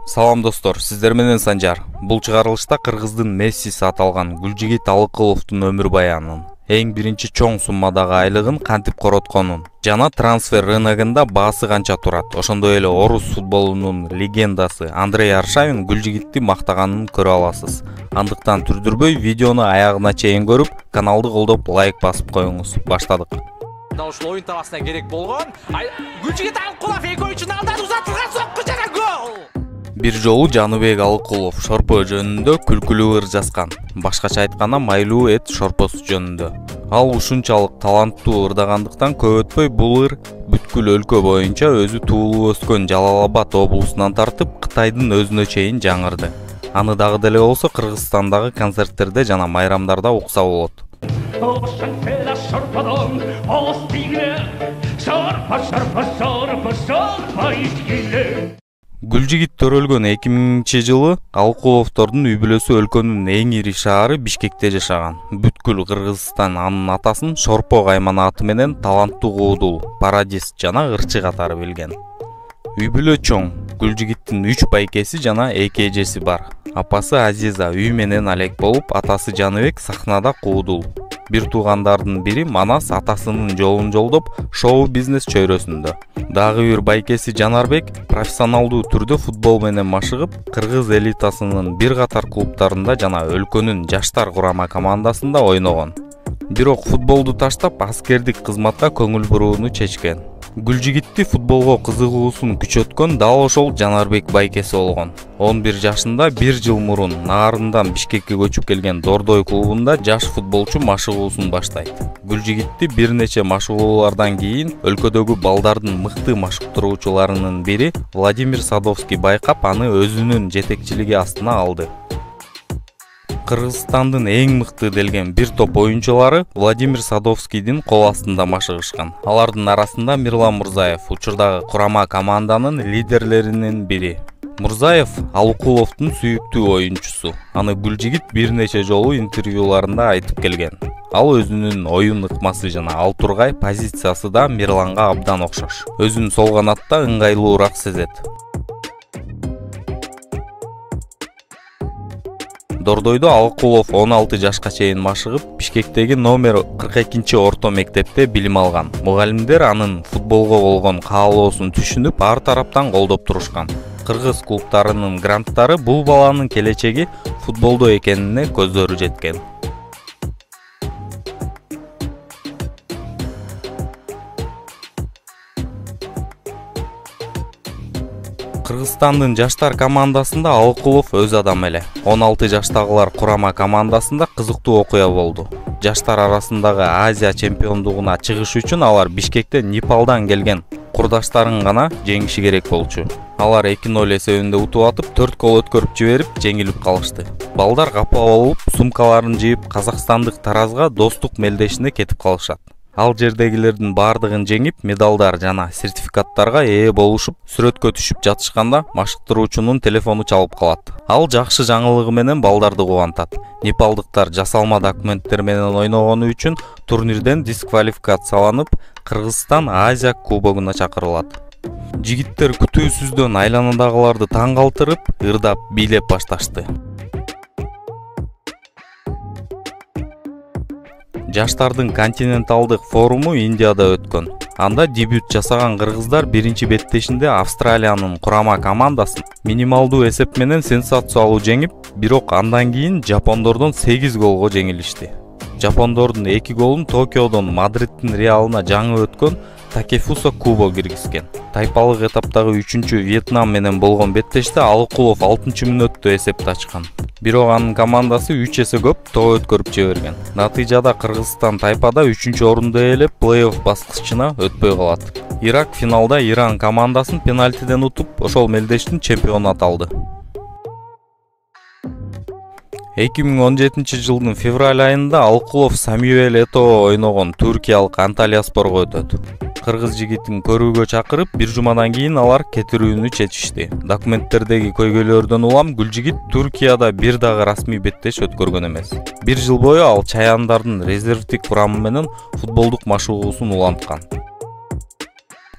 Салам достор, сиздер менен Санжар. Бул чыгарылышта кыргыздын Мессиси аталган Гүлжигит Алыкуловдун өмүр баянын, эң биринчи чоң суммадагы айлыгын кантип коротконун жана трансфер рыногунда баасы канча турат, ошондой эле орус футболунун легендасы Андрей Аршавин Гүлжигитти мактаганын көрө аласыз. Андыктан түрдүрбөй видеону аягына чейин көрүп, каналды колдоп лайк басып коюңуз. Баштадык. Ушул оюн табасына керек болгон. Гүлжигит Алыкулов эки ойунчунун алдынан узатылган сокку жана гол. Бир жолу Жаныбек Алыкулов шорпо жөнүндө күлкүлүү ыр жазган. Башкача айтканда майлуу эт шорпосу жөнүндө. Ал ушунчалык таланттуу ырдагандыктан көп өтпөй бул ыр бүткүл өлкө боюнча өзү туулуп өскөн Жалал-Абад облусунан тартып Кытайдын өзүнө чейин жаңырды. Аны дагы деле болсо Кыргызстандагы концерттерде жана майрамдарда укса болот. Гүлжигит төрөлгөн 2000-жылы Алыкуловдордун үй бүлөсү өлкөнүн эң ири шаары Бишкекте жашаган. Бүткүл Кыргызстан анын атасын Шорпо кайман аты менен таланттуу куудул, пародист жана ырчы катары билген. Үй бүлө чоң. Гүлжигиттин 3 байкеси жана 2 эжеси бар. Апасы Азиза үй менен алек болуп, атасы Жаныбек сахнада куудул. Бир туугандардын бири Манас атасынын жолун жолдоп шоу-бизнес чөйрөсүндө. Дагы бир байкеси Жанарбек профессионалдуу түрдө футбол менен машыгып, кыргыз элитасынын бир катар клубтарында жана өлкөнүн жаштар курама командасында ойногон. Бирок футболду таштап, аскердик кызматка көңүл бурууну чечкен. Гүлжигитти футболго кызыгуусун күчөткөн дал ошол Жанарбек байкеси болгон. 11 жашында 1 жыл мурун Наарындан Бишкекке көчүп келген Дордой клубунда жаш футболчу машыгуусун баштайт. Гүлжигитти бир нече машыгуулардан кийин өлкөдөгү балдардын мыкты машыктыруучуларынын бири Владимир Садовский байкап, аны өзүнүн жетекчилиги астына алды. Кыргызстандын эң мыкты делген бир топ оюнчулары Владимир Садовскийдин кол астында машыгышкан. Алардын арасында Мирлан Мурзаев, учурдагы курама команданын лидерлеринин бири. Мурзаев Алыкуловдун сүйүктүү оюнчусу. Аны Гүлжигит бир нече жолу интервьюларында айтып келген. Ал өзүнүн оюн ыкмасы жана ал тургай позициясы да Мирланга абдан окшош. Өзүн сол канатта ыңгайлуураак сезет. Дордойдо Алыкулов 16 жашка чейин машыгып, Бишкектеги номер 42 орто мектепте билим алган. Мугалимдер анын футболго болгон каалоосун түшүнүп, ар тараптан колдоп турушкан. Кыргыз клубтарынын гранттары бул баланын келечеги футболдо экенине көздөрү жеткен. Кыргызстандын жаштар командасында Алыкулов өз адам эле. 16 жаштагылар курама командасында кызыктуу окуя болду. Жаштар арасындагы Азия чемпиондугуна чыгыш үчүн алар Бишкекте Непалдан келген курдаштарын гана жеңиши керек болчу. Алар 2-0 эсебинде утуп атып, 4 гол өткөрүп жиберип, жеңилип калышты. Балдар капа болуп, сумкаларын жыйып, казакстандык Таразга достук мелдешине кетип калышат. Ал жердегилердин бардыгын жеңип, медалдар жана сертификаттарга ээ болушуп, сүрөткө түшүп жатышканда машыктыруучунун телефону чалып калат. Ал жакшы жаңылыгы менен балдарды кубантат. Непалдыктар жасалма документтер менен ойногону үчүн турнирден дисквалификацияланып, Кыргызстан Азия кубогуна чакырылат. Жигиттер күтүүсүздөн айланадагыларды таң калтырып, ырдап, бийлеп башташты. Жаштардын континенталдык форуму Индияда өткөн. Анда дебют жасаган кыргыздар биринчи беттешинде Австралиянын курама командасын минималдуу эсеп менен сенсациялуу жеңип, бирок андан кийин жапондордон 8 голго жеңилишти. Жапондордун 2 голун Токиодон Мадридтин Реалына жаңы өткөн Такефуса Кубо киргизген. Тайпалык этаптагы 3-чү Вьетнам менен болгон беттеште Алыкулов 6-мүнөттө эсепти ачкан. Бирок анын командасы 3 эсе көп тоо өткөрүп жиберген. Натыйжада Кыргызстан тайпада 3-орунду ээлеп, плей-офф баскычына өтпөй калат. Ирак финалда Иран командасын пенальтиден утуп, ошол мелдештин чемпиону аталды. 2017 жылдын февраль айында Алыкулов Самюэль Этоо ойногон Түркиялык Анталияспорго өтөт. кыргыз жигитин көрүүгө чакырып, бир жумадан кийин алар кетирүүнү чечишти. Документтердеги көйгөйлөрдөн улам Гүлжигит Туркияда бир дагы расмий беттеш өткөргөн эмес. Бир жыл бою ал чаяндардын резервдик курамы менен футболдук машыгуусун уланткан.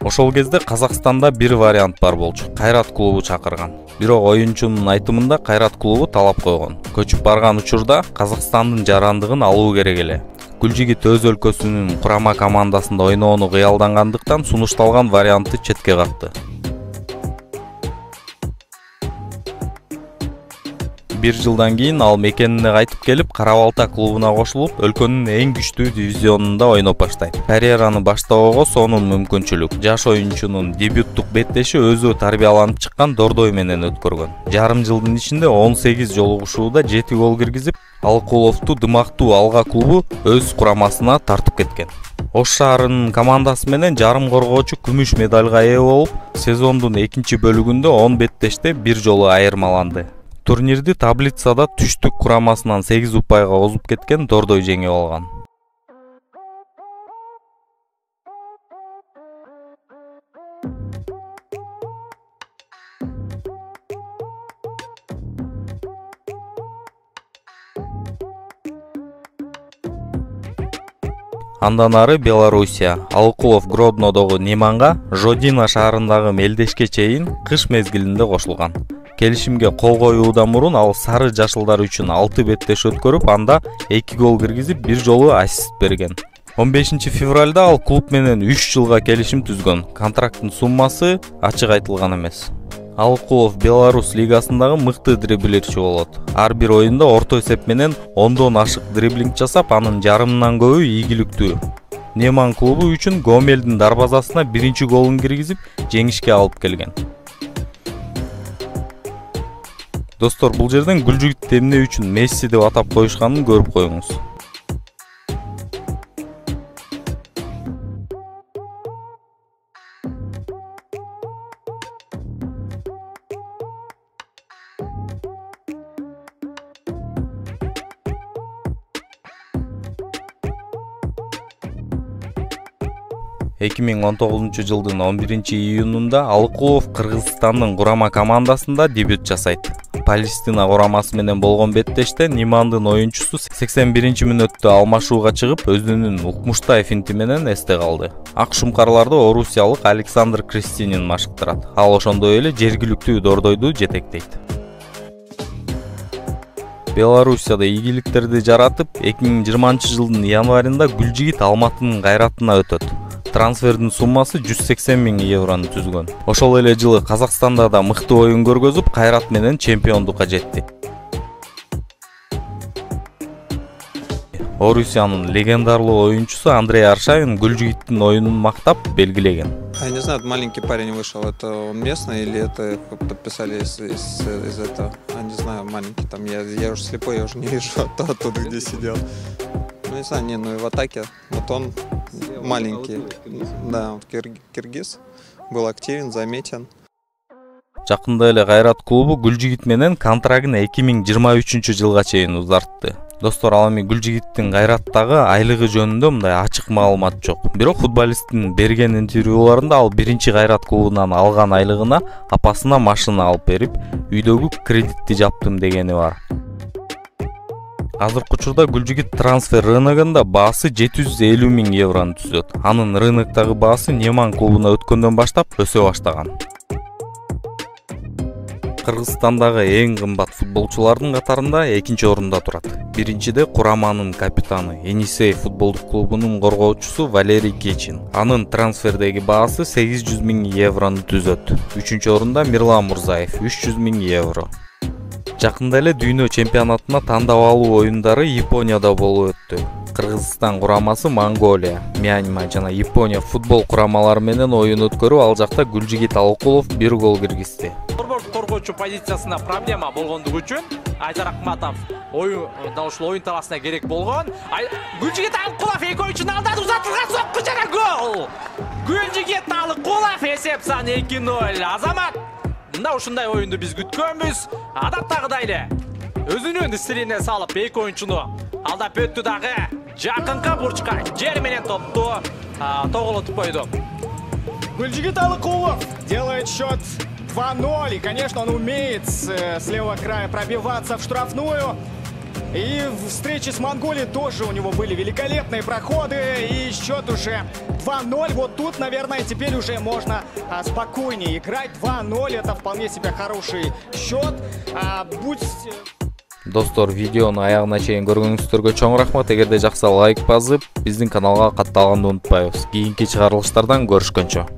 Ошол кезде Казакстанда бир вариант бар болчу. Кайрат клубу чакырган. Бирок оюнчунун айтымында Кайрат клубу талап койгон. Көчүп барган учурда Казакстандын жарандыгын алуу керек эле. Гүлжигит өз өлкөсүнүн курама командасында ойноону кыялдангандыктан сунушталган вариантты четке какты. Бир жылдан кийин ал мекенине кайтып келип, Кара-Балта клубуна кошулуп, өлкөнүн эң күчтүү дивизионунда ойноп баштайт. Карьераны баштоого сонун мүмкүнчүлүк. Жаш оюнчунун дебюттук беттеши өзү тарбияланып чыккан Дордой менен өткөргөн. Жарым жылдын ичинде 18 жолугушууда 7 гол киргизип, Алкуловду дымактуу Алга клубу өз курамасына тартып кеткен. Ош шаарынын командасы менен жарым коргоочу күмүш медалга ээ болуп, сезондун экинчи бөлүгүндө 10 беттеште бир жолу айырмаланды. Турнирди таблицада түштүк курамасынан 8 упайга озуп кеткен Дордой жеңип алган. Андан ары Белоруссия, Алкулов Гроднодогу Неманга, Жодина шаарындагы Мелдешке чейин кыш мезгилинде кошулган. Келишимге кол коюудан мурун ал сары жашылдар үчүн 6 беттеш өткөрүп, анда 2 гол киргизип, бир жолу ассист берген. 15 февралда ал клуб менен 3 жылга келишим түзгөн. Контракттын суммасы ачык айтылган эмес. Алкулов Беларусь лигасындагы мыкты дриблерчи болот. Ар бир оюнда орто эсеп менен 10дон ашык дриблинг жасап, анын жарымынан көбү ийгиликтүү. Неман клубу үчүн Гомелдин дарбазасына биринчи голун киргизип, жеңишке алып келген. Достор, бул жерден Гүлжигит эмне үчүн Месси деп атап коюшканын көрүп коюңуз. Эки миң 19 жылдын 11 июнунда Алкулов Кыргызстандын курама командасында дебют жасайт. Палестина курамасы менен болгон беттеште Немандын оюнчусу 81 мүнөттө алмашууга чыгып, өзүнүн укмуштай финти менен эсте калды. Ак шумкарларды орусиялык Александр Кристинин машыктырат. Ал ошондой эле жергиликтүү Дордойду жетектейт. Белоруссияда ийгиликтерди жаратып, 2020 жылдын январында Гүлжигит Алматынын Кайратына өтөт. Трансфердин суммасы 180 000 еврону түзгөн. Ошол эле жылы Казакстанда да мыкты оюн көргөзүп, Кайрат менен чемпиондукка жетти. Орусиянын легендарлуу оюнчусу Андрей Аршавин Гүлжигиттин оюнун мактап белгилеген. Я не знаю, маленький парень вышел, это он местный или это подписали из этого? Я не знаю, маленький там, я уже слепой, я уже не вижу оттуда, где сидел. Ну не знаю, ну и в атаке, вот он маленький, да, он киргиз, был активен, заметен. Жакында эле Кайрат клубу Гүлжигит менен контрагын 2023 жылга чейин узартты. Достор, ал эми Гүлжигиттин Кайраттагы айлыгы жөнүндө мындай ачык маалымат жок. Бирок футболисттин берген интервьюларында ал биринчи Кайрат клубунан алган айлыгына апасына машина алып берип, үйдөгү кредитти жаптым дегени бар. Азыркы учурда Гүлжигит трансфер рыногунда баасы 750 000 еврону түзөт. Анын рыноктогу баасы Неман клубуна өткөндөн баштап өсө баштаган. Кыргызстандагы эң кымбат футболчулардын катарында экинчи орунда турат. Биринчиде кураманын капитаны Енисей футболдук клубунун коргоочусу Валерий Кечин. Анын трансфердеги баасы 800 000 еврону түзөт. Үчүнчү орунда Мирлан Мурзаев 300 000 евро. Жакында эле дүйнө чемпионатына тандап алуу оюндары Японияда болуп өттү. Кыргызстан курамасы Монголия, Мьянма жана Япония футбол курамалары менен оюн өткөрүп, ал жакта Гүлжигит Алкулов 1 гол киргизди. Коргоочу позициясына проблема болгондугу үчүн Айдар Акматов ушул оюн таласына керек болгон. Гүлжигит Алкулов эки ойунчунун алдынан узатылган сокку жана гол. Гүлжигит Алкулов эсеп саны 2-0. Азамат, мында ушундай оюнду биз күткөнбүз. Адаттагыдай эле өзүнүн стилине салып эки оюнчуну алдап өттү дагы. Жакынкы бурчка жер менен топту тоголотуп койду. Гульжигит Алыкулов делает счет 2-0. И, конечно, он умеет с левого края пробиваться в штрафную. И в встрече с Монголией тоже у него были великолепные проходы. И счет уже 2-0. Вот тут, наверное, теперь уже можно спокойнее играть. 2-0 это вполне себе хороший счет. Достор, видеону аягына чейин көргөнүңүздөргө чоң рахмат. Эгерде жакса лайк басып, биздин каналга катталганды унутпайбыз. Кийинки чыгарылыштардан көрүшкөнчө.